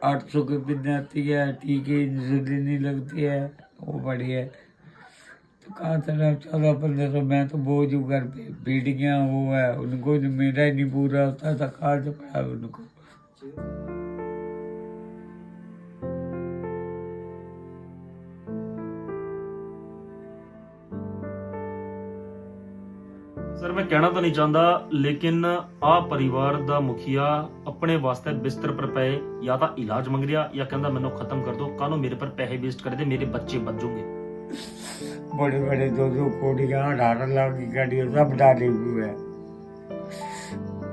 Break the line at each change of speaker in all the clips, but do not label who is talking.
800 की पिन आती है, टीके इंसुलिन नहीं लगती है, वो बड़ी है। तो कहाँ चला 14-1500, मैं तो बोझ हूँ घर पे, पीढ़ियाँ वो है, उनको मेरा ही नहीं पूरा होता था, कहाँ से पड़ा उनको।
सर मैं कहना तो नहीं चाहता, लेकिन आ परिवार दा मुखिया अपने वास्ते बिस्तर पर पे या तो इलाज मंग रहा या कहता मैनू खत्म कर दो, कानू मेरे पर पैसे वेस्ट कर दे, मेरे बच्चे बच जाएंगे।
बड़े बड़े 2-2 कोटियाँ 18 लाख की गाड़ियाँ सब डाली हुई है,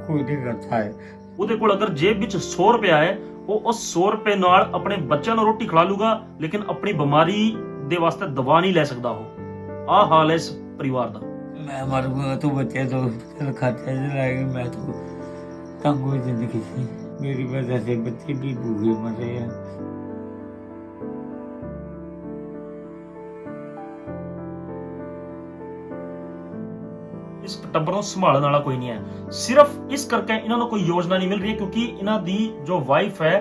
कोई नहीं करता है।
ਉਹਦੇ ਕੋਲ ਅਗਰ ਜੇਬ ਵਿੱਚ 100 ਰੁਪਇਆ ਹੈ, ਉਹ ਉਸ 100 ਰੁਪਏ ਨਾਲ ਆਪਣੇ ਬੱਚਿਆਂ ਨੂੰ ਰੋਟੀ ਖਿਲਾ ਲੂਗਾ, ਲੇਕਿਨ ਆਪਣੀ ਬਿਮਾਰੀ ਦੇ ਵਾਸਤੇ ਦਵਾ ਨਹੀਂ ਲੈ ਸਕਦਾ। ਉਹ ਆਹ ਹਾਲ ਹੈ ਇਸ ਪਰਿਵਾਰ ਦਾ।
मैं मरूंगा तो बच्चे तो चल खाते चलाएंगे, मैं तो तंग हुई जिंदगी से, मेरी वजह से बच्चे भी भूखे मरे हैं।
ਇਸ ਟੱਬਰ ਨੂੰ ਸੰਭਾਲਣ ਵਾਲਾ ਕੋਈ ਨਹੀਂ ਹੈ। ਸਿਰਫ ਇਸ ਕਰਕੇ ਇਹਨਾਂ ਨੂੰ ਕੋਈ ਯੋਜਨਾ ਨਹੀਂ ਮਿਲ ਰਹੀ ਕਿਉਂਕਿ ਇਹਨਾਂ ਦੀ ਜੋ ਵਾਈਫ ਹੈ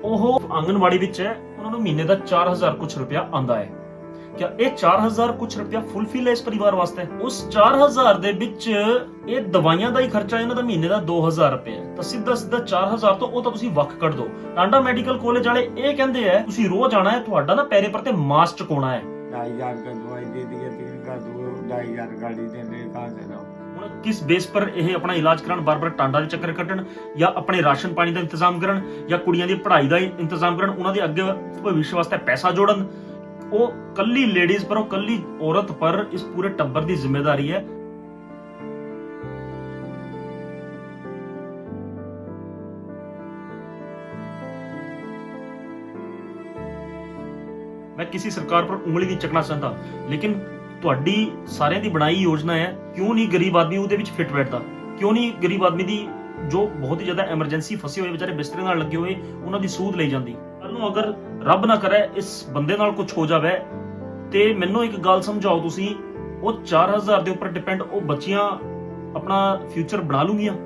ਉਹ ਆਂਗਨਵਾੜੀ ਵਿੱਚ ਹੈ, ਉਹਨਾਂ ਨੂੰ ਮਹੀਨੇ ਦਾ 4000 ਕੁਝ ਰੁਪਇਆ ਆਂਦਾ ਹੈ। क्या ਇਹ 4000 ਕੁਝ ਰੁਪਇਆ ਫੁੱਲਫਿਲ ਹੈ ਇਸ ਪਰਿਵਾਰ ਵਾਸਤੇ? ਉਸ 4000 ਦੇ ਵਿੱਚ ਇਹ ਦਵਾਈਆਂ ਦਾ ਹੀ ਖਰਚਾ ਇਹਨਾਂ ਦਾ ਮਹੀਨੇ ਦਾ 2000 ਰੁਪਏ ਹੈ, ਤਾਂ ਸਿੱਧਾ 4000 ਤੋਂ ਉਹ ਤਾਂ ਤੁਸੀਂ ਵੱਖ ਕੱਢ ਦਿਓ। ਟਾਂਡਾ ਮੈਡੀਕਲ ਕਾਲਜ ਵਾਲੇ ਇਹ ਕਹਿੰਦੇ ਆ ਤੁਸੀਂ ਰੋਜ਼ ਆਣਾ ਹੈ, ਤੁਹਾਡਾ ਨਾ ਪੈਰੇ ਪਰ ਤੇ ਮਾਸ ਚਕਾਉਣਾ ਹੈ।
2,500 का दवाई दे दिया, 3 का 2,500 गाड़ी देने, कहाँ से लाओ?
ਹੁਣ ਕਿਸ ਬੇਸ ਪਰ ਇਹ ਆਪਣਾ ਇਲਾਜ ਕਰਾਉਣ, ਬਾਰ-ਬਾਰ ਟਾਂਡਾ ਦੇ ਚੱਕਰ ਕੱਟਣ, ਜਾਂ ਆਪਣੇ ਰਾਸ਼ਨ ਪਾਣੀ ਦਾ ਇੰਤਜ਼ਾਮ ਕਰਨ, ਜਾਂ ਕੁੜੀਆਂ ਦੀ ਪੜ੍ਹਾਈ ਦਾ ਇੰਤਜ਼ਾਮ ਕਰਨ, ਉਹਨਾਂ ਦੇ ਅੱਗੇ ਭਵਿੱਖ ਵਾਸਤੇ ਪੈਸਾ ਜੋੜਨ। ਉਹ ਕੱਲੀ ਲੇਡੀਜ਼ ਪਰ, ਉਹ ਕੱਲੀ ਔਰਤ ਪਰ ਇਸ ਪੂਰੇ ਟੱਬਰ ਦੀ ਜ਼ਿੰਮੇਵਾਰੀ ਹੈ। मैं किसी सरकार पर उंगली नहीं चकना चाहता, लेकिन ਤੁਹਾਡੀ ਸਾਰਿਆਂ ਦੀ ਬਣਾਈ ਯੋਜਨਾ ਹੈ, ਕਿਉਂ ਨਹੀਂ ਗਰੀਬ ਆਦਮੀ ਉਹਦੇ ਵਿੱਚ ਫਿੱਟ ਬੈਠਦਾ? ਕਿਉਂ ਨਹੀਂ ਗਰੀਬ ਆਦਮੀ ਦੀ ਜੋ ਬਹੁਤ ਹੀ ਜ਼ਿਆਦਾ ਐਮਰਜੈਂਸੀ ਫਸੇ ਹੋਏ ਵਿਚਾਰੇ ਬਿਸਤਰੇ ਨਾਲ ਲੱਗੇ ਹੋਏ, ਉਹਨਾਂ ਦੀ ਸੂਧ ਲਈ ਜਾਂਦੀ? ਕੱਲ ਨੂੰ ਅਗਰ ਰੱਬ ਨਾ ਕਰੇ ਇਸ ਬੰਦੇ ਨਾਲ ਕੁਝ ਹੋ ਜਾਵੇ, ਤੇ ਮੈਨੂੰ ਇੱਕ ਗੱਲ ਸਮਝਾਓ ਤੁਸੀਂ, ਉਹ 4000 ਦੇ ਉੱਪਰ ਡਿਪੈਂਡ ਉਹ ਬੱਚੀਆਂ ਆਪਣਾ ਫਿਊਚਰ ਬਣਾ ਲੂਗੀਆਂ?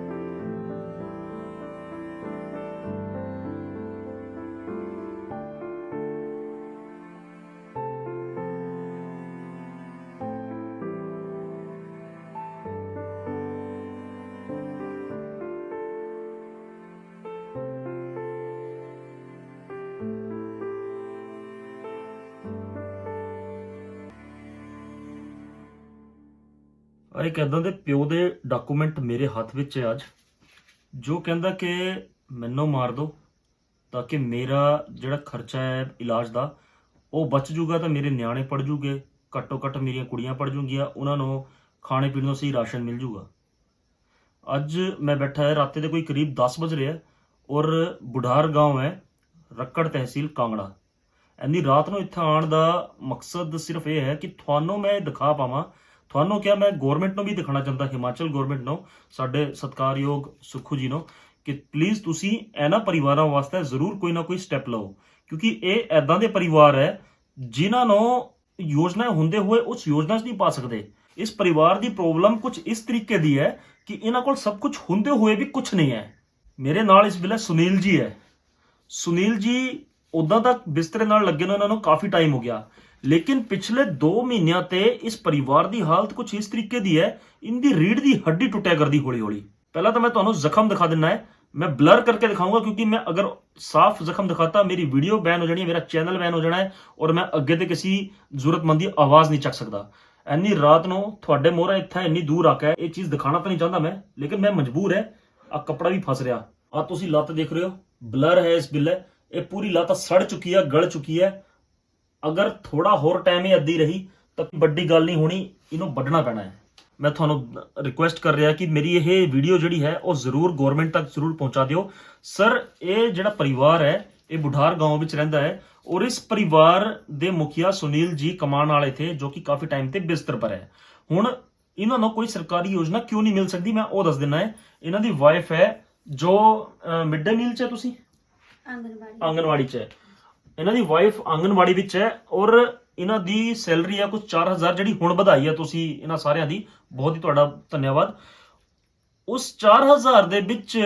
ਇੱਕ ਇਦਾਂ ਦੇ ਪਿਓ ਦੇ ਡਾਕੂਮੈਂਟ ਮੇਰੇ ਹੱਥ ਵਿੱਚ ਹੈ ਅੱਜ, ਜੋ ਕਹਿੰਦਾ ਕਿ ਮੈਨੂੰ ਮਾਰ ਦਿਓ ਤਾਂ ਕਿ ਮੇਰਾ ਜਿਹੜਾ ਖਰਚਾ ਹੈ ਇਲਾਜ ਦਾ ਉਹ ਬਚ ਜੂਗਾ, ਤਾਂ ਮੇਰੇ ਨਿਆਣੇ ਪੜ ਜੂਗੇ, ਘੱਟੋ ਘੱਟ ਮੇਰੀਆਂ ਕੁੜੀਆਂ ਪੜ ਜੂਗੀਆਂ, ਉਹਨਾਂ ਨੂੰ ਖਾਣੇ ਪੀਣ ਨੂੰ ਸਹੀ ਰਾਸ਼ਨ ਮਿਲ ਜੂਗਾ। ਅੱਜ ਮੈਂ ਬੈਠਾ ਹੈ, ਰਾਤੇ ਦੇ ਕੋਈ ਕਰੀਬ 10 ਵਜ ਰਿਹਾ, ਔਰ ਬੁਢਾਰ ਗਾਂਵ ਹੈ, ਰੱਕੜ ਤਹਿਸੀਲ ਕਾਂਗੜਾ। ਇੰਨੀ ਰਾਤ ਨੂੰ ਇੱਥੇ ਆਉਣ ਦਾ ਮਕਸਦ ਸਿਰਫ ਇਹ ਹੈ ਕਿ ਤੁਹਾਨੂੰ ਮੈਂ ਦਿਖਾ ਪਾਵਾਂ, ਤੁਹਾਨੂੰ ਕਿਹਾ ਮੈਂ ਗਵਰਨਮੈਂਟ ਨੂੰ ਵੀ ਦਿਖਾਣਾ ਚਾਹੁੰਦਾ, ਹਿਮਾਚਲ ਗਵਰਨਮੈਂਟ ਨੂੰ, ਸਾਡੇ ਸਤਿਕਾਰਯੋਗ ਸੁਖੂ ਜੀ ਨੂੰ, ਕਿ ਪਲੀਜ਼ ਤੁਸੀਂ ਇਹਨਾਂ ਪਰਿਵਾਰਾਂ ਵਾਸਤੇ ਜ਼ਰੂਰ ਕੋਈ ਨਾ ਕੋਈ ਸਟੈਪ ਲਓ, ਕਿਉਂਕਿ ਇਹ ਐਦਾਂ ਦੇ ਪਰਿਵਾਰ ਹੈ ਜਿਨ੍ਹਾਂ ਨੂੰ ਯੋਜਨਾ ਹੁੰਦੇ ਹੋਏ ਉਸ ਯੋਜਨਾ 'ਚ ਨਹੀਂ ਪਾ ਸਕਦੇ। ਇਸ ਪਰਿਵਾਰ ਦੀ ਪ੍ਰੋਬਲਮ ਕੁਝ ਇਸ ਤਰੀਕੇ ਦੀ ਹੈ ਕਿ ਇਹਨਾਂ ਕੋਲ ਸਭ ਕੁਝ ਹੁੰਦੇ ਹੋਏ ਵੀ ਕੁਝ ਨਹੀਂ ਹੈ। ਮੇਰੇ ਨਾਲ ਇਸ ਵੇਲੇ ਸੁਨੀਲ ਜੀ ਹੈ। ਸੁਨੀਲ ਜੀ ਉਦਾਂ ਤੱਕ ਬਿਸਤਰੇ ਨਾਲ ਲੱਗੇ ਨੇ, ਉਹਨਾਂ ਨੂੰ ਕਾਫੀ ਟਾਈਮ ਹੋ ਗਿਆ, ਲੇਕਿਨ ਪਿਛਲੇ 2 ਮਹੀਨਿਆਂ ਤੇ ਇਸ ਪਰਿਵਾਰ ਦੀ ਹਾਲਤ ਕੁਝ ਇਸ ਤਰੀਕੇ ਦੀ ਹੈ, ਇਨਦੀ ਰੀੜ ਦੀ ਹੱਡੀ ਟੁੱਟਿਆ ਕਰਦੀ ਹੌਲੀ ਹੌਲੀ। ਪਹਿਲਾਂ ਤਾਂ ਮੈਂ ਤੁਹਾਨੂੰ ਜ਼ਖਮ ਦਿਖਾ ਦਿੰਨਾ ਹੈ, मैं ब्लर करके दिखाऊंगा क्योंकि मैं अगर साफ जख्म दिखाता मेरी वीडियो बैन हो जानी है, मेरा चैनल बैन हो जाना है, और मैं अगे तो किसी जरूरतमंद की आवाज़ नहीं चक सकता। इन्नी रात को थोड़े मोहरा इतना इन्नी दूर आके ये चीज़ दिखाना तो नहीं चाहता मैं, लेकिन मैं मजबूर है। आ कपड़ा भी फस रहा, आ तुसी लत्त देख रहे हो, ब्लर है इस बिल्ले, ये पूरी लत्त सड़ चुकी है, गल चुकी है। अगर थोड़ा होर टाइम ये अद्धी रही तो बड़ी गल नहीं होनी, इन्हों बढ़ना पैना है। मैं ਤੁਹਾਨੂੰ ਰਿਕੁਐਸਟ ਕਰ ਰਿਹਾ ਕਿ ਮੇਰੀ ਇਹ ਵੀਡੀਓ ਜਿਹੜੀ ਹੈ ਉਹ ਜ਼ਰੂਰ ਗਵਰਨਮੈਂਟ ਤੱਕ ਜ਼ਰੂਰ ਪਹੁੰਚਾ ਦਿਓ। ਸਰ ਇਹ ਜਿਹੜਾ ਪਰਿਵਾਰ ਹੈ ਇਹ ਬੁਢਾਰ ਗਾਂव ਵਿੱਚ ਰਹਿੰਦਾ ਹੈ, ਔਰ ਇਸ ਪਰਿਵਾਰ ਦੇ ਮੁਖੀਆ ਸੁਨੀਲ ਜੀ ਕਮਾਨ ਵਾਲੇ ਥੇ, ਜੋ ਕਿ ਕਾਫੀ ਟਾਈਮ ਤੇ ਬਿਸਤਰ ਪਰ ਹੈ। ਹੁਣ ਇਹਨਾਂ ਨੂੰ ਕੋਈ ਸਰਕਾਰੀ ਯੋਜਨਾ ਕਿਉਂ ਨਹੀਂ ਮਿਲ ਸਕਦੀ, ਮੈਂ ਉਹ ਦੱਸ ਦਿੰਨਾ ਹੈ। ਇਹਨਾਂ ਦੀ ਵਾਈਫ ਹੈ ਜੋ ਮਿਡ ਡੇ ਮੀਲ 'ਚ ਹੈ, ਤੁਸੀਂ ਆਂਗਨਵਾੜੀ 'ਚ ਹੈ, ਇਹਨਾਂ ਦੀ ਵਾਈਫ ਆਂਗਨਵਾੜੀ ਵਿੱਚ ਹੈ, ਔਰ ਇਹਨਾਂ ਦੀ ਸੈਲਰੀ ਆ ਕੁਝ 4000, ਜਿਹੜੀ ਹੁਣ ਵਧਾਈ ਆ ਤੁਸੀਂ ਇਹਨਾਂ ਸਾਰਿਆਂ ਦੀ, ਬਹੁਤ ਹੀ ਤੁਹਾਡਾ ਧੰਨਵਾਦ। ਉਸ 4000 ਦੇ ਵਿੱਚ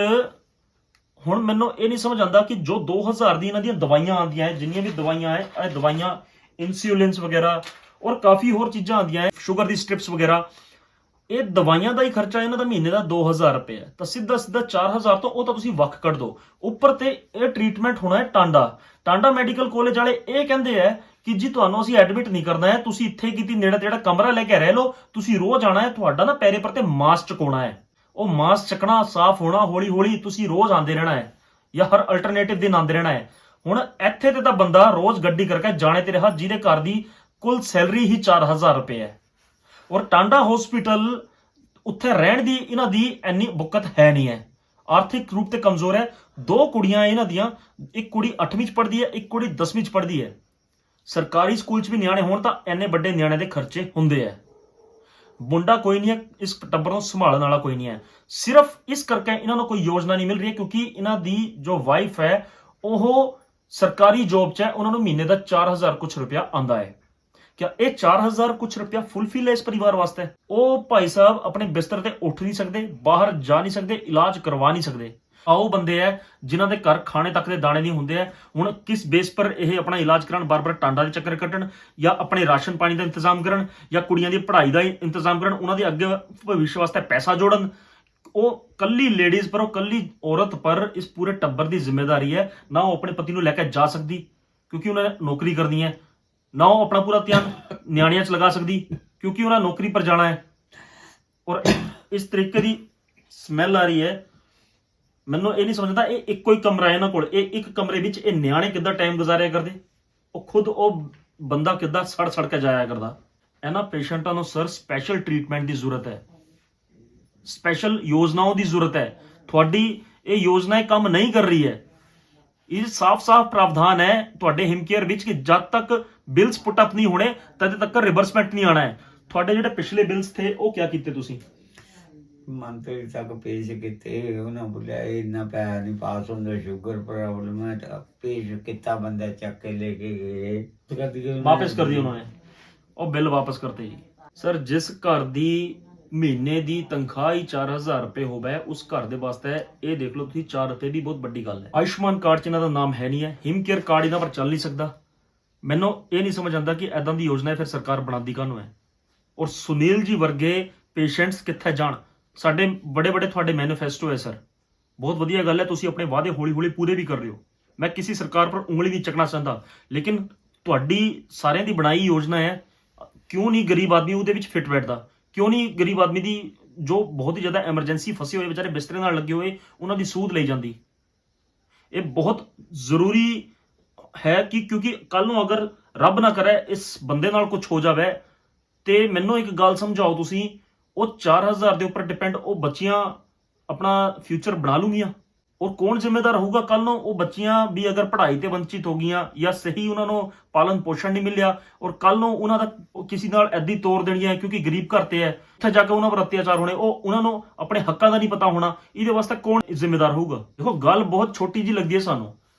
ਹੁਣ ਮੈਨੂੰ ਇਹ ਨਹੀਂ ਸਮਝ ਆਉਂਦਾ ਕਿ ਜੋ 2000 ਦੀ ਇਹਨਾਂ ਦੀਆਂ ਦਵਾਈਆਂ ਆਉਂਦੀਆਂ ਹੈ, ਜਿੰਨੀਆਂ ਵੀ ਦਵਾਈਆਂ ਹੈ, ਇਹ ਦਵਾਈਆਂ ਇਨਸੂਲਿਨਸ ਵਗੈਰਾ ਔਰ ਕਾਫੀ ਹੋਰ ਚੀਜ਼ਾਂ ਆਉਂਦੀਆਂ ਹੈ, ਸ਼ੂਗਰ ਦੀ ਸਟ੍ਰਿਪਸ ਵਗੈਰਾ, ਇਹ ਦਵਾਈਆਂ ਦਾ ਹੀ ਖਰਚਾ ਇਹਨਾਂ ਦਾ ਮਹੀਨੇ ਦਾ 2000 ਰੁਪਏ ਹੈ। ਤਾਂ ਸਿੱਧਾ ਸਿੱਧਾ 4000 ਤੋਂ ਉਹ ਤਾਂ ਤੁਸੀਂ ਵੱਖ ਕੱਢ ਦਿਓ। ਉੱਪਰ ਤੇ ਇਹ ਟ੍ਰੀਟਮੈਂਟ ਹੋਣਾ ਹੈ ਟਾਂਡਾ ਮੈਡੀਕਲ ਕਾਲਜ ਵਾਲੇ ਇਹ ਕਹਿੰਦੇ ਹੈ ਕਿ ਜੀ ਤੁਹਾਨੂੰ ਅਸੀਂ ਐਡਮਿਟ ਨਹੀਂ ਕਰਨਾ ਹੈ, ਤੁਸੀਂ ਇੱਥੇ ਕਿਤੇ ਨੇੜੇ ਤੇੜਾ ਕਮਰਾ ਲੈ ਕੇ ਰਹਿ ਲਓ, ਤੁਸੀਂ ਰੋਜ਼ ਆਣਾ ਹੈ, ਤੁਹਾਡਾ ਨਾ ਪੈਰੇ ਪਰ ਤੇ ਮਾਸ ਚਕਾਉਣਾ ਹੈ, ਉਹ ਮਾਸ ਚੱਕਣਾ, ਸਾਫ਼ ਹੋਣਾ, ਹੌਲੀ ਹੌਲੀ ਤੁਸੀਂ ਰੋਜ਼ ਆਂਦੇ ਰਹਿਣਾ ਹੈ ਜਾਂ ਹਰ ਅਲਟਰਨੇਟਿਵ ਦਿਨ ਆਂਦੇ ਰਹਿਣਾ ਹੈ। ਹੁਣ ਇੱਥੇ ਤੇ ਤਾਂ ਬੰਦਾ ਰੋਜ਼ ਗੱਡੀ ਕਰਕੇ ਜਾਣੇ ਤੇ ਰਿਹਾ ਜਿਹਦੇ ਘਰ ਦੀ ਕੁੱਲ ਸੈਲਰੀ ਹੀ 4000 ਰੁਪਏ ਹੈ, ਔਰ ਟਾਂਡਾ ਹਸਪੀਟਲ ਉੱਥੇ ਰਹਿਣ ਦੀ ਇਹਨਾਂ ਦੀ ਇੰਨੀ ਬੁੱਕਤ ਹੈ ਨਹੀਂ ਹੈ, ਆਰਥਿਕ ਰੂਪ ਤੇ ਕਮਜ਼ੋਰ ਹੈ। ਦੋ ਕੁੜੀਆਂ ਇਹਨਾਂ ਦੀਆਂ, ਇੱਕ ਕੁੜੀ 8ਵੀਂ ਚ ਪੜ੍ਹਦੀ ਹੈ, ਇੱਕ ਕੁੜੀ 10ਵੀਂ ਚ ਪੜ੍ਹਦੀ ਹੈ। ਸਰਕਾਰੀ ਸਕੂਲ ਚ ਵੀ ਨਿਆਣੇ ਹੋਣ ਤਾਂ ਇੰਨੇ ਵੱਡੇ ਨਿਆਣੇ ਦੇ ਖਰਚੇ ਹੁੰਦੇ ਹੈ। ਮੁੰਡਾ ਕੋਈ ਨਹੀਂ ਹੈ, ਇਸ ਟੱਬਰ ਨੂੰ ਸੰਭਾਲਣ ਵਾਲਾ ਕੋਈ ਨਹੀਂ ਹੈ। ਸਿਰਫ ਇਸ ਕਰਕੇ ਇਹਨਾਂ ਨੂੰ ਕੋਈ ਯੋਜਨਾ ਨਹੀਂ ਮਿਲ ਰਹੀ ਕਿਉਂਕਿ ਇਹਨਾਂ ਦੀ ਜੋ ਵਾਈਫ ਹੈ ਉਹ ਸਰਕਾਰੀ ਜੌਬ 'ਚ ਹੈ, ਉਹਨਾਂ ਨੂੰ ਮਹੀਨੇ ਦਾ 4000 ਕੁਛ ਰੁਪਇਆ ਆਂਦਾ ਹੈ। क्या ये 4000 कुछ रुपया फुलफिल है इस परिवार वास्ते? ओ भाई साहब अपने बिस्तर ते उठ नहीं सकते, बाहर जा नहीं सकते, इलाज करवा नहीं सकते। आओ बंदे है जिन्हां दे घर खाने तक दे दाने नहीं हुंदे है, हुण किस बेस पर यह अपना इलाज करान, बार बार टांडा दे चक्कर कट्टण या अपने राशन पानी का इंतजाम करन या कुड़ियां दी पढ़ाई का इंतजाम करन, उन्हां दे अगे भविष्य वास्ते पैसा जोड़न। ਉਹ ਕੱਲੀ ਲੇਡੀਜ਼ ਪਰ, ਉਹ ਕੱਲੀ ਔਰਤ ਪਰ ਇਸ ਪੂਰੇ ਟੱਬਰ ਦੀ ਜ਼ਿੰਮੇਵਾਰੀ ਹੈ। ਨਾ ਉਹ ਆਪਣੇ ਪਤੀ ਨੂੰ ਲੈ ਕੇ ਜਾ ਸਕਦੀ ਕਿਉਂਕਿ ਉਹਨੇ ਨੌਕਰੀ ਕਰਨੀ ਹੈ, ਨਾ ਉਹ ਆਪਣਾ ਪੂਰਾ ਧਿਆਨ ਨਿਆਣਿਆਂ 'ਚ ਲਗਾ ਸਕਦੀ ਕਿਉਂਕਿ ਉਹਨਾਂ ਨੌਕਰੀ ਪਰ ਜਾਣਾ ਹੈ। ਔਰ ਇਸ ਤਰੀਕੇ ਦੀ ਸਮੈਲ ਆ ਰਹੀ ਹੈ, ਮੈਨੂੰ ਇਹ ਨਹੀਂ ਸਮਝਦਾ ਇਹ ਇੱਕੋ ਹੀ ਕਮਰਾ ਹੈ ਇਹਨਾਂ ਕੋਲ, ਇਹ ਇੱਕ ਕਮਰੇ ਵਿੱਚ ਇਹ ਨਿਆਣੇ ਕਿੱਦਾਂ ਟਾਈਮ ਗੁਜ਼ਾਰਿਆ ਕਰਦੇ, ਉਹ ਖੁਦ ਉਹ ਬੰਦਾ ਕਿੱਦਾਂ ਸੜ ਕੇ ਜਾਇਆ ਕਰਦਾ। ਇਹਨਾਂ ਪੇਸ਼ੈਂਟਾਂ ਨੂੰ ਸਰ ਸਪੈਸ਼ਲ ਟ੍ਰੀਟਮੈਂਟ ਦੀ ਜ਼ਰੂਰਤ ਹੈ, ਸਪੈਸ਼ਲ ਯੋਜਨਾਵਾਂ ਦੀ ਜ਼ਰੂਰਤ ਹੈ। ਤੁਹਾਡੀ ਇਹ ਯੋਜਨਾ ਕੰਮ ਨਹੀਂ ਕਰ ਰਹੀ ਹੈ। ਇਹ ਸਾਫ਼-ਸਾਫ਼ ਪ੍ਰਾਵਧਾਨ ਹੈ ਤੁਹਾਡੇ ਹਿਮਕੇਅਰ ਵਿੱਚ ਕਿ ਜਦ ਤੱਕ ਬਿਲਸ ਪੁੱਟ ਅਪ ਨਹੀਂ ਹੋਣੇ ਤਦ ਤੱਕ ਰਿਵਰਸਮੈਂਟ ਨਹੀਂ ਆਣਾ ਹੈ। ਤੁਹਾਡੇ ਜਿਹੜੇ ਪਿਛਲੇ ਬਿਲਸ ਥੇ ਉਹ ਕਿਆ ਕੀਤੇ ਤੁਸੀਂ?
ਮੰਤਰੀ ਤੱਕ ਪੇਸ਼ ਕੀਤੇ, ਉਹਨਾਂ ਬੋਲਿਆ ਇੰਨਾ ਪੈਸਾ ਨਹੀਂ ਪਾਸ ਹੁੰਦਾ, ਸ਼ੂਗਰ ਪ੍ਰੋਬਲਮ ਹੈ, ਤਾਂ ਪੇਸ਼ ਕੀਤਾ, ਬੰਦਾ ਚੱਕ ਕੇ ਲੈ ਕੇ ਗਏ,
ਵਾਪਸ ਕਰ ਦਿਏ ਉਹਨਾਂ ਨੇ, ਉਹ ਬਿੱਲ ਵਾਪਸ ਕਰਤੇ ਜੀ। ਸਰ ਜਿਸ ਘਰ ਦੀ ਮਹੀਨੇ ਦੀ ਤਨਖਾਹ ਹੀ 4000 ਰੁਪਏ ਹੋਵੇ ਉਸ ਘਰ ਦੇ ਵਾਸਤੇ ਇਹ ਦੇਖ ਲਓ ਤੁਸੀਂ 4 ਰੁਪਏ ਦੀ ਬਹੁਤ ਵੱਡੀ ਗੱਲ ਹੈ। ਆਯੁਸ਼ਮਾਨ ਕਾਰਡ 'ਚ ਇਹਨਾਂ ਦਾ ਨਾਮ ਹੈ ਨਹੀਂ ਹੈ, ਹਿਮਕੇਅਰ ਕਾਰਡ ਇਹਨਾਂ ਪਰ ਚੱਲ ਨਹੀਂ ਸਕਦਾ। ਮੈਨੂੰ ਇਹ ਨਹੀਂ ਸਮਝ ਆਉਂਦਾ ਕਿ ਐਦਾਂ ਦੀ ਯੋਜਨਾ ਫਿਰ ਸਰਕਾਰ ਬਣਾਉਂਦੀ ਕਾਹਨੂੰ ਹੈ। ਔਰ ਸੁਨੀਲ ਜੀ ਵਰਗੇ ਪੇਸ਼ੈਂਟਸ ਕਿੱਥੇ ਜਾਣ? ਸਾਡੇ ਬੜੇ ਤੁਹਾਡੇ ਮੈਨੀਫੈਸਟੋ ਹੈ ਸਰ, ਬਹੁਤ ਵਧੀਆ ਗੱਲ ਹੈ, ਤੁਸੀਂ ਆਪਣੇ ਵਾਅਦੇ ਹੌਲੀ ਹੌਲੀ ਪੂਰੇ ਵੀ ਕਰ ਰਹੇ ਹੋ। ਮੈਂ ਕਿਸੇ ਸਰਕਾਰ ਪਰ ਉਂਗਲੀ ਨਹੀਂ ਚੱਕਣਾ ਚਾਹੁੰਦਾ, ਲੇਕਿਨ ਤੁਹਾਡੀ ਸਾਰਿਆਂ ਦੀ ਬਣਾਈ ਯੋਜਨਾ ਹੈ, ਕਿਉਂ ਨਹੀਂ ਗਰੀਬ ਆਦਮੀ ਉਹਦੇ ਵਿੱਚ ਫਿੱਟ ਬੈਠਦਾ? ਕਿਉਂ ਨਹੀਂ ਗਰੀਬ ਆਦਮੀ ਦੀ ਜੋ ਬਹੁਤ ਹੀ ਜ਼ਿਆਦਾ ਐਮਰਜੈਂਸੀ ਫਸੇ ਹੋਏ ਵਿਚਾਰੇ ਬਿਸਤਰੇ ਨਾਲ ਲੱਗੇ ਹੋਏ ਉਹਨਾਂ ਦੀ ਸੂਧ ਲਈ ਜਾਂਦੀ? ਇਹ ਬਹੁਤ ਜ਼ਰੂਰੀ ਹੈ ਕਿ ਕਿਉਂਕਿ ਕੱਲ ਨੂੰ ਅਗਰ ਰੱਬ ਨਾ ਕਰੇ ਇਸ ਬੰਦੇ ਨਾਲ ਕੁਝ ਹੋ ਜਾਵੇ ਤੇ ਮੈਨੂੰ ਇੱਕ ਗੱਲ ਸਮਝਾਓ ਤੁਸੀਂ, ਉਹ 4000 ਦੇ ਉੱਪਰ ਡਿਪੈਂਡ ਉਹ ਬੱਚੀਆਂ ਆਪਣਾ ਫਿਊਚਰ ਬਣਾ ਲੂੰਗੀਆਂ, ਔਰ ਕੌਣ ਜ਼ਿੰਮੇਦਾਰ ਹੋਊਗਾ ਕੱਲ ਨੂੰ? ਉਹ ਬੱਚੀਆਂ ਵੀ ਅਗਰ ਪੜ੍ਹਾਈ ਤੇ ਵੰਚਿਤ ਹੋ ਗਈਆਂ ਜਾਂ ਸਹੀ ਉਹਨਾਂ ਨੂੰ ਪਾਲਣ ਪੋਸ਼ਣ ਨਹੀਂ ਮਿਲਿਆ ਔਰ ਕੱਲ ਨੂੰ ਉਹਨਾਂ ਦਾ ਕਿਸੇ ਨਾਲ ਐਦੀ ਤੋੜ ਦੇਣੀਆਂ ਕਿਉਂਕਿ ਗਰੀਬ ਘਰ ਤੇ ਹੈ, ਉੱਥੇ ਜਾ ਕੇ ਉਹਨਾਂ ਪਰ ਅਤਿਆਚਾਰ ਹੋਣੇ, ਉਹ ਉਹਨਾਂ ਨੂੰ ਆਪਣੇ ਹੱਕਾਂ ਦਾ ਨਹੀਂ ਪਤਾ ਹੋਣਾ, ਇਹਦੇ ਵਾਸਤੇ ਕੌਣ ਜ਼ਿੰਮੇਦਾਰ ਹੋਊਗਾ? ਦੇਖੋ ਗੱਲ ਬਹੁਤ ਛੋਟੀ ਜੀ ਲੱਗਦੀ ਹੈ ਸਾਨੂੰ,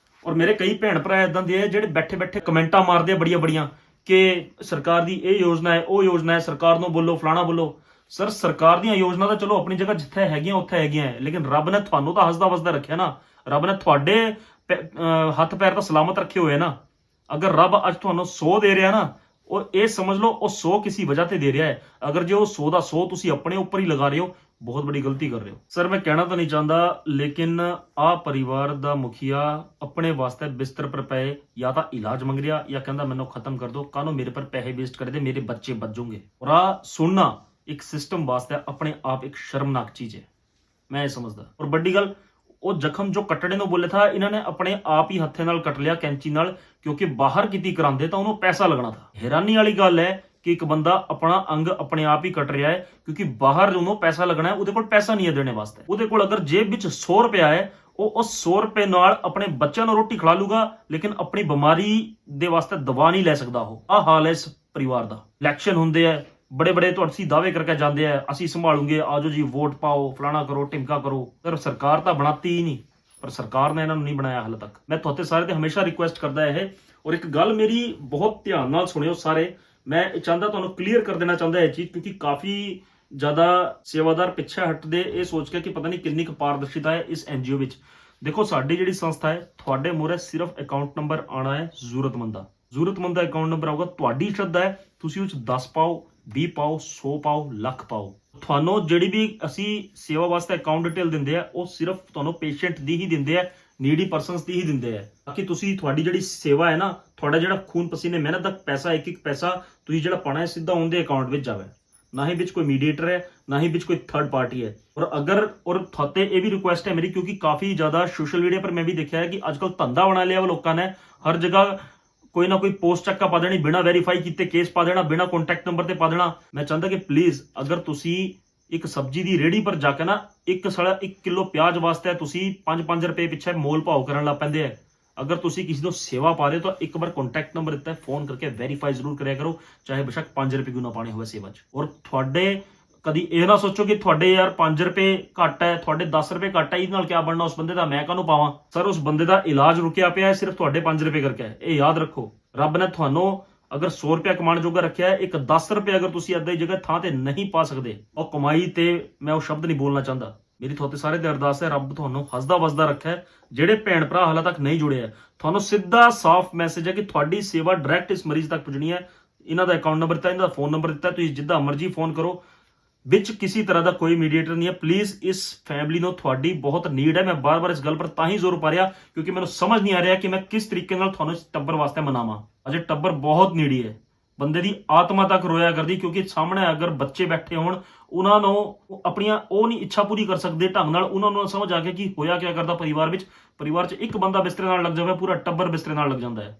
ਔਰ ਮੇਰੇ ਕਈ ਭੈਣ ਭਰਾ ਇਦਾਂ ਦੇ ਆ ਜਿਹੜੇ ਬੈਠੇ ਕਮੈਂਟਾਂ ਮਾਰਦੇ ਆ ਬੜੀਆਂ ਕਿ ਸਰਕਾਰ ਦੀ ਇਹ ਯੋਜਨਾ ਹੈ, ਉਹ ਯੋਜਨਾ ਹੈ, ਸਰਕਾਰ ਨੂੰ ਬੋਲੋ, ਫਲਾਣਾ ਬੋਲੋ। ਸਰ ਸਰਕਾਰ ਦੀਆਂ ਯੋਜਨਾ ਤਾਂ ਚਲੋ ਆਪਣੀ ਜਗ੍ਹਾ ਜਿੱਥੇ ਹੈਗੀਆਂ ਉੱਥੇ ਹੈਗੀਆਂ, ਲੇਕਿਨ ਰੱਬ ਨੇ ਤੁਹਾਨੂੰ ਤਾਂ ਹੱਸਦਾ ਵਸਦਾ ਰੱਖਿਆ ਨਾ, ਰੱਬ ਨੇ ਤੁਹਾਡੇ ਹੱਥ ਪੈਰ ਤਾਂ ਸਲਾਮਤ ਰੱਖੇ ਹੋਏ ਨਾ। ਅਗਰ ਰੱਬ ਅੱਜ ਤੁਹਾਨੂੰ 100 ਦੇ ਰਿਹਾ ਨਾ, ਉਹ ਇਹ ਸਮਝ ਲਓ ਉਹ 100 ਕਿਸੇ ਵਜ੍ਹਾ ਤੇ ਦੇ ਰਿਹਾ ਹੈ। ਅਗਰ ਜੇ ਉਹ 100 ਦਾ 100 ਤੁਸੀਂ ਆਪਣੇ ਉੱਪਰ ਹੀ ਲਗਾ ਰਹੇ ਹੋ, ਬਹੁਤ ਬੜੀ ਗਲਤੀ ਕਰ ਰਹੇ ਹੋ। ਸਰ ਮੈਂ ਕਹਿਣਾ ਤਾਂ ਨਹੀਂ ਚਾਹੁੰਦਾ, ਲੇਕਿਨ ਆ ਪਰਿਵਾਰ ਦਾ ਮੁਖੀਆ ਆਪਣੇ ਵਾਸਤੇ ਬਿਸਤਰ ਪਰ ਪਏ ਜਾਂ ਤਾਂ ਇਲਾਜ ਮੰਗ ਰਿਹਾ ਜਾਂ ਕਹਿੰਦਾ ਮੈਨੂੰ ਖਤਮ ਕਰ ਦਿਓ, ਕਾਹਨੂੰ ਮੇਰੇ ਪਰ ਪੈਸੇ ਵੇਸਟ ਕਰਦੇ, ਮੇਰੇ ਬੱਚੇ ਬਚ ਜਾਣਗੇ। ਔਰ ਆ ਸੁਣਨਾ ਇੱਕ ਸਿਸਟਮ ਵਾਸਤੇ ਆਪਣੇ ਆਪ ਇੱਕ ਸ਼ਰਮਨਾਕ ਚੀਜ਼ ਹੈ, ਮੈਂ ਇਹ ਸਮਝਦਾ। ਔਰ ਵੱਡੀ ਗੱਲ, ਉਹ ਜ਼ਖਮ ਜੋ ਕੱਟਣੇ ਨੂੰ ਬੋਲੇ ਥਾ ਇਹਨਾਂ ਨੇ ਆਪਣੇ ਆਪ ਹੀ ਹੱਥੇ ਨਾਲ ਕੱਟ ਲਿਆ ਕੈਂਚੀ ਨਾਲ, ਕਿਉਂਕਿ ਬਾਹਰ ਕਿਤੇ ਕਰਾਉਂਦੇ ਤਾਂ ਉਹਨੂੰ ਪੈਸਾ ਲੱਗਣਾ ਥਾ। ਹੈਰਾਨੀ ਵਾਲੀ ਗੱਲ ਹੈ ਕਿ ਇੱਕ ਬੰਦਾ ਆਪਣਾ ਅੰਗ ਆਪਣੇ ਆਪ ਹੀ ਕੱਟ ਰਿਹਾ ਹੈ ਕਿਉਂਕਿ ਬਾਹਰ ਉਹਨੂੰ ਪੈਸਾ ਲੱਗਣਾ ਹੈ, ਉਹਦੇ ਕੋਲ ਪੈਸਾ ਨਹੀਂ ਹੈ ਦੇਣੇ ਵਾਸਤੇ। ਉਹਦੇ ਕੋਲ ਅਗਰ ਜੇਬ ਵਿੱਚ 100 ਰੁਪਇਆ ਹੈ, ਉਹ ਉਸ 100 ਰੁਪਏ ਨਾਲ ਆਪਣੇ ਬੱਚਿਆਂ ਨੂੰ ਰੋਟੀ ਖਿਲਾ ਲੂਗਾ, ਲੇਕਿਨ ਆਪਣੀ ਬਿਮਾਰੀ ਦੇ ਵਾਸਤੇ ਦਵਾ ਨਹੀਂ ਲੈ ਸਕਦਾ। ਉਹ ਆਹ ਹਾਲ ਹੈ ਇਸ ਪਰਿਵਾਰ ਦਾ। ਇਲੈਕਸ਼ਨ ਹੁੰਦੇ ਆ, ਬੜੇ ਤੁਹਾਡੇ ਦਾਅਵੇ ਕਰਕੇ ਜਾਂਦੇ ਆ, ਅਸੀਂ ਸੰਭਾਲੂਗੇ, ਆਜੋ ਜੀ ਵੋਟ ਪਾਓ, ਫਲਾਣਾ ਕਰੋ, ਢਿਮਕਾ ਕਰੋ। ਪਰ ਸਰਕਾਰ ਤਾਂ ਬਣਾਤੀ ਹੀ ਨਹੀਂ, ਪਰ ਸਰਕਾਰ ਨੇ ਇਹਨਾਂ ਨੂੰ ਨਹੀਂ ਬਣਾਇਆ ਹਾਲੇ ਤੱਕ। ਮੈਂ ਤੁਹਾਡੇ ਸਾਰੇ ਤੇ ਹਮੇਸ਼ਾ ਰਿਕੁਐਸਟ ਕਰਦਾ ਇਹ, ਔਰ ਇੱਕ ਗੱਲ ਮੇਰੀ ਬਹੁਤ ਧਿਆਨ ਨਾਲ ਸੁਣਿਓ ਸਾਰੇ, ਮੈਂ ਇਹ ਚਾਹੁੰਦਾ ਤੁਹਾਨੂੰ ਕਲੀਅਰ ਕਰ ਦੇਣਾ ਚਾਹੁੰਦਾ ਇਹ ਚੀਜ਼, ਕਿਉਂਕਿ ਕਾਫੀ ਜ਼ਿਆਦਾ ਸੇਵਾਦਾਰ ਪਿੱਛੇ ਹਟਦੇ ਇਹ ਸੋਚ ਕੇ ਕਿ ਪਤਾ ਨਹੀਂ ਕਿੰਨੀ ਕੁ ਪਾਰਦਰਸ਼ਿਤਾ ਹੈ ਇਸ NGO ਵਿੱਚ। ਦੇਖੋ ਸਾਡੀ ਜਿਹੜੀ ਸੰਸਥਾ ਹੈ ਤੁਹਾਡੇ ਮੂਹਰੇ ਸਿਰਫ ਅਕਾਊਂਟ ਨੰਬਰ ਆਣਾ ਹੈ ਜ਼ਰੂਰਤਮੰਦ ਦਾ ਅਕਾਊਂਟ ਨੰਬਰ ਆਊਗਾ। ਤੁਹਾਡੀ ਸ਼ਰਧਾ ਹੈ, ਤੁਸੀਂ ਉਸ 'ਚ 10 ਪਾਓ, 20 ਪਾਓ, 100 ਪਾਓ, ਲੱਖ ਪਾਓ। ਤੁਹਾਨੂੰ ਜਿਹੜੀ ਵੀ ਅਸੀਂ ਸੇਵਾ ਵਾਸਤੇ ਅਕਾਊਂਟ ਡਿਟੇਲ ਦਿੰਦੇ ਆ ਉਹ ਸਿਰਫ ਤੁਹਾਨੂੰ ਪੇਸ਼ੈਂਟ ਦੀ ਹੀ ਦਿੰਦੇ ਆ, ਨੀਡੀ ਪਰਸਨਸ ਦੀ ਹੀ ਦਿੰਦੇ ਆ, ਤਾਕਿ ਤੁਸੀਂ ਤੁਹਾਡੀ ਜਿਹੜੀ ਸੇਵਾ ਹੈ ਨਾ, ਤੁਹਾਡਾ ਜਿਹੜਾ ਖੂਨ ਪਸੀਨੇ ਮਿਹਨਤ ਦਾ ਪੈਸਾ, ਇੱਕ ਪੈਸਾ ਤੁਸੀਂ ਜਿਹੜਾ ਪਾਣਾ ਹੈ ਸਿੱਧਾ ਉਹਦੇ ਅਕਾਊਂਟ ਵਿੱਚ ਜਾਵੇ। ਨਾ ਹੀ ਵਿੱਚ ਕੋਈ ਮੀਡੀਏਟਰ ਹੈ, ਨਾ ਹੀ ਵਿੱਚ ਕੋਈ ਥਰਡ ਪਾਰਟੀ है। और थाते ये भी रिक्वेस्ट है मेरी, क्योंकि काफी ज्यादा सोशल मीडिया पर मैं भी देखा है कि आजकल धंधा बना लिया लोगों ने, हर जगह कोई ना कोई पोस्ट चक्का पा देनी, बिना वेरीफाई किए केस पा देना, बिना कॉन्टैक्ट नंबर ते पा देना। मैं चाहता कि प्लीज अगर तुसी एक सब्जी दी रेहड़ी पर जाके ना 1 किलो प्याज वास्ते तुसी 5-5 रुपए पिछे मोल भाव करन लग पैंदे है। अगर तुसी किसी को सेवा पा रहे हो तो एक बार कॉन्टैक्ट नंबर दिता है, फोन करके वेरीफाई जरूर करिया करो, चाहे बेशक 5 रुपए क्यों ना पाने होवे सेवा च। और थोड़े कदी ਇਹ ਨਾ ਸੋਚੋ ਕਿ ਤੁਹਾਡੇ ਯਾਰ 5 ਰੁਪਏ ਘੱਟ ਹੈ, ਤੁਹਾਡੇ 10 ਰੁਪਏ ਘੱਟ ਹੈ, ਇਹਦੇ ਨਾਲ ਕੀ ਬਣਨਾ ਉਸ ਬੰਦੇ ਦਾ, ਮੈਂ ਕਾਹਨੂੰ ਪਾਵਾਂ। ਸਰ ਉਸ ਬੰਦੇ ਦਾ ਇਲਾਜ ਰੁਕਿਆ ਪਿਆ ਹੈ ਸਿਰਫ ਤੁਹਾਡੇ 5 ਰੁਪਏ ਕਰਕੇ। ਇਹ ਯਾਦ ਰੱਖੋ, ਰੱਬ ਨੇ ਤੁਹਾਨੂੰ ਅਗਰ 100 ਰੁਪਏ ਕਮਾਉਣ ਜੋਗਾ ਰੱਖਿਆ ਹੈ, ਇੱਕ 10 ਰੁਪਏ ਅਗਰ ਤੁਸੀਂ ਏਦਾਂ ਦੀ ਜਗ੍ਹਾ ਥਾਂ ਤੇ ਨਹੀਂ ਪਾ ਸਕਦੇ, ਉਹ ਕਮਾਈ ਤੇ ਮੈਂ ਉਹ ਸ਼ਬਦ ਨਹੀਂ ਬੋਲਣਾ ਚਾਹੁੰਦਾ। ਮੇਰੀ ਤੁਹਾਡੇ ਸਾਰੇ ਦੀ ਅਰਦਾਸ ਹੈ, ਰੱਬ ਤੁਹਾਨੂੰ ਹੱਸਦਾ ਵਸਦਾ ਰੱਖੇ। ਜਿਹੜੇ ਭੈਣ ਭਰਾ ਹਾਲੇ ਤੱਕ ਨਹੀਂ ਜੁੜੇ ਹੈ, ਤੁਹਾਨੂੰ ਸਿੱਧਾ ਸਾਫ਼ ਮੈਸੇਜ ਹੈ ਕਿ ਤੁਹਾਡੀ ਸੇਵਾ ਡਾਇਰੈਕਟ ਇਸ ਮਰੀਜ਼ ਤੱਕ ਪਹੁੰਚਣੀ ਹੈ। ਇਹਨਾਂ ਦਾ ਅਕਾਊਂਟ ਨੰਬਰ ਦਿੱਤਾ, ਇਹਨਾਂ ਦਾ ਫੋਨ ਨੰਬਰ ਦਿੱਤਾ, ਤੁਸੀਂ ਜਿੱਦਾਂ ਮਰਜ਼ੀ ਫੋਨ ਕਰੋ, ਵਿੱਚ ਕਿਸੇ ਤਰ੍ਹਾਂ ਦਾ ਕੋਈ ਮੀਡੀਏਟਰ ਨਹੀਂ ਹੈ। ਪਲੀਜ਼ ਇਸ ਫੈਮਿਲੀ ਨੂੰ ਤੁਹਾਡੀ ਬਹੁਤ ਨੀਡ ਹੈ। ਮੈਂ ਬਾਰ-ਬਾਰ ਇਸ ਗੱਲ ਪਰ ਤਾਂ ਹੀ ਜ਼ੋਰ ਪਾ ਰਿਹਾ ਕਿਉਂਕਿ ਮੈਨੂੰ ਸਮਝ ਨਹੀਂ ਆ ਰਿਹਾ ਕਿ ਮੈਂ ਕਿਸ ਤਰੀਕੇ ਨਾਲ ਤੁਹਾਨੂੰ ਇਸ ਟੱਬਰ ਵਾਸਤੇ ਮਨਾਵਾਂ। ਅਜੇ ਟੱਬਰ ਬਹੁਤ ਨੀਡੀ ਹੈ, ਬੰਦੇ ਦੀ ਆਤਮਾ ਤੱਕ ਰੋਇਆ ਕਰਦੀ, ਕਿਉਂਕਿ ਸਾਹਮਣੇ ਅਗਰ ਬੱਚੇ ਬੈਠੇ ਹੋਣ, ਉਹਨਾਂ ਨੂੰ ਆਪਣੀਆਂ ਉਹ ਨਹੀਂ ਇੱਛਾ ਪੂਰੀ ਕਰ ਸਕਦੇ ਢੰਗ ਨਾਲ, ਉਹਨਾਂ ਨੂੰ ਸਮਝ ਆ ਕੇ ਕਿ ਹੋਇਆ ਕੀ ਕਰਦਾ ਪਰਿਵਾਰ ਵਿੱਚ। ਪਰਿਵਾਰ 'ਚ ਇੱਕ ਬੰਦਾ ਬਿਸਤਰੇ ਨਾਲ ਲੱਗ ਜਾਵੇ, ਪੂਰਾ ਟੱਬਰ ਬਿਸਤਰੇ ਨਾਲ ਲੱਗ ਜਾਂਦਾ ਹੈ।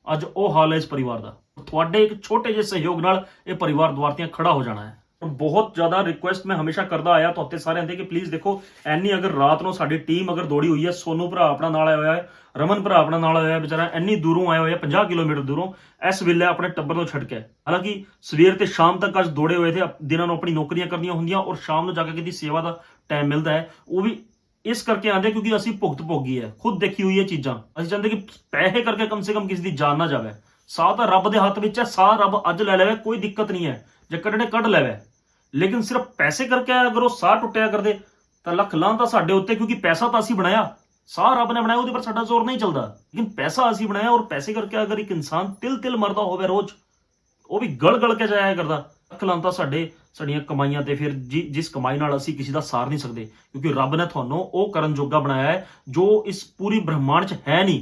ਅੱਜ ਉਹ ਹਾਲ ਹੈ ਇਸ ਪਰਿਵਾਰ ਦਾ। ਤੁਹਾਡੇ ਇੱਕ ਛੋਟੇ ਜਿਹੇ ਸਹਿਯੋਗ ਨਾਲ ਇਹ ਪਰਿਵਾਰ ਦੁਆਰਤੀਆਂ ਖੜਾ ਹੋ ਜਾਣਾ ਹੈ। बहुत ज्यादा रिक्वेस्ट मैं हमेशा करता आया तो सारे कि प्लीज देखो, एनी अगर रात को साडी टीम अगर दौड़ी हुई है, सोनू भरा अपना नाल आया हुआ है, रमन भरा अपना नाल आया है, बेचारा एनी दूरों आया हुआ है, 50 किलोमीटर दूरों इस वेले अपने टब्बर को छड़ के। हालांकि सवेर ते शाम तक अज दौड़े हुए थे, दिनों को अपनी नौकरियां करनियां होंदियां और शाम को जाकर किसी सेवा का टाइम मिलता है, वो भी इस करके आते क्योंकि असी भुगत भोगी है, खुद देखी हुई है चीज़ां। असीं चाहते कि पैसे करके कम से कम किसी की जान ना जाए। साह तो रब के हथ में है, साह रब अज ले लवे, कोई दिक्कत नहीं है, जे कढ़ने कढ़ लवे, लेकिन सिर्फ पैसे करके अगर वो साह टुटिया कर दे तो लख लां तो साडे उत्ते, क्योंकि पैसा तो असीं बनाया, साह रब ने बनाया, उहदे पर साडा जोर नहीं चलता, लेकिन पैसा असीं बनाया। और पैसे करके अगर एक इंसान तिल तिल मरदा होवे रोज, वो भी गल गल के जाया करदा, लख लां तो साडियां कमाईयां ते फिर जिस कमाई नाल असीं किसी दा सार नहीं सकदे, क्योंकि रब ने तुहानूं वो करन जोगा बनाया है जो इस पूरी ब्रह्मांड च है नहीं।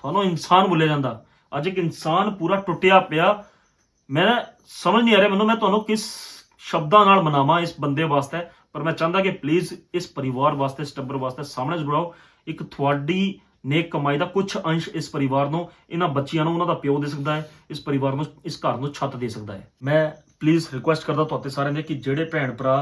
तुहानूं इंसान बोलिया जांदा, अज एक इंसान पूरा टुटिया पिया। मैं समझ नहीं आ रहा मैं तुहानूं किस शब्दां नाल मनावा इस बंदे वास्ते, पर मैं चाहता कि प्लीज इस परिवार वास्ते, इस टब्बर वास्ते सामने जरूर आओ। एक थोड़ी नेक कमाई का कुछ अंश इस परिवार को, इन्हां बच्चियां नूं उन्हां दा प्यो दे सकदा है, इस परिवार को, इस घर को छत दे सकता है। मैं प्लीज रिक्वेस्ट करदा तुहाडे सारिआं दे कि जिहड़े भैण भरा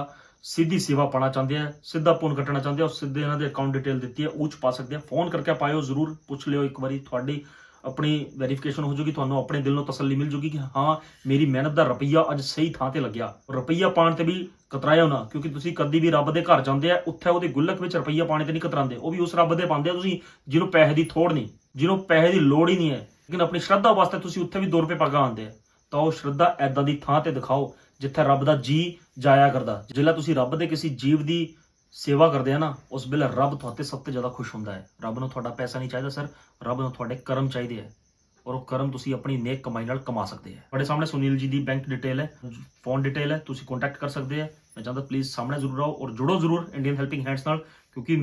सीधी सेवा पाना चाहते हैं, सीधा पुन कट्टना चाहते हैं, सीधे इन्हां दे अकाउंट डिटेल दी है, उह च पा सकते हैं। फोन करके पाओ, जरूर पुछ लियो, एक बारी थोड़ी अपनी वेरीफिकेशन हो जूगी, तुहानूं अपने दिल नूं तसल्ली मिल जूगी कि हाँ मेरी मेहनत का रुपया अज सही थां ते लग्या। रुपया पाण ते भी कतराओ ना, क्योंकि तुसीं कदी भी रब दे घर जांदे आ, उत्थे उहदे गुल्लक विच रुपया पाने ते नहीं कतरांदे, वो भी उस रब दे पांदे आ तुसीं जिन्हों पैसे की थोड़ नहीं, जिन्हों पैसे की लोड़ ही नहीं है, लेकिन अपनी श्रद्धा वास्ते तुसीं उत्थे भी 2 रुपए पा के आंदे आ। तो वो श्रद्धा ऐदां दी थां ते दिखाओ जिथे रब दा जी जाया करदा। जिल्लै तुसीं रब दे किसी जीव दी सेवा करते हैं ना, उस वेले रब तुहाते सब तो ज़्यादा खुश होंदा है। रब नूं तुहाडा पैसा नहीं चाहिए सर, रब नूं तुहाडे कर्म चाहिए है, और वो कर्म तुसीं अपनी नेक कमाई नाल कमा सकते हैं। तुहाडे सामने सुनील जी की बैंक डिटेल है, फोन डिटेल है, तुसीं कॉन्टैक्ट कर सकते हैं। मैं चाहता प्लीज़ सामने जरूर आओ और जुड़ो जरूर इंडियन हेल्पिंग हैंड्स नाल, क्योंकि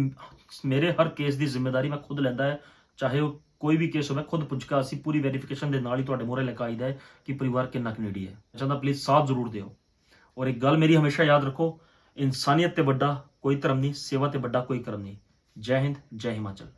मेरे हर केस की जिम्मेदारी मैं खुद लैंदा है, चाहे वो कोई भी केस हो, मैं खुद पुछ के असीं पूरी वेरीफिकेशन के नाल ही तुहाडे मूहरे लेके आईदा है कि परिवार कितना नीडी है। मैं चाहता प्लीज़ साथ जरूर दिओ। और एक गल मेरी हमेशा याद रखो, इंसानियत ते वड्डा कोई धर्म नहीं, सेवा ते वड्डा कोई कर्म नहीं। जय हिंद, जय हिमाचल।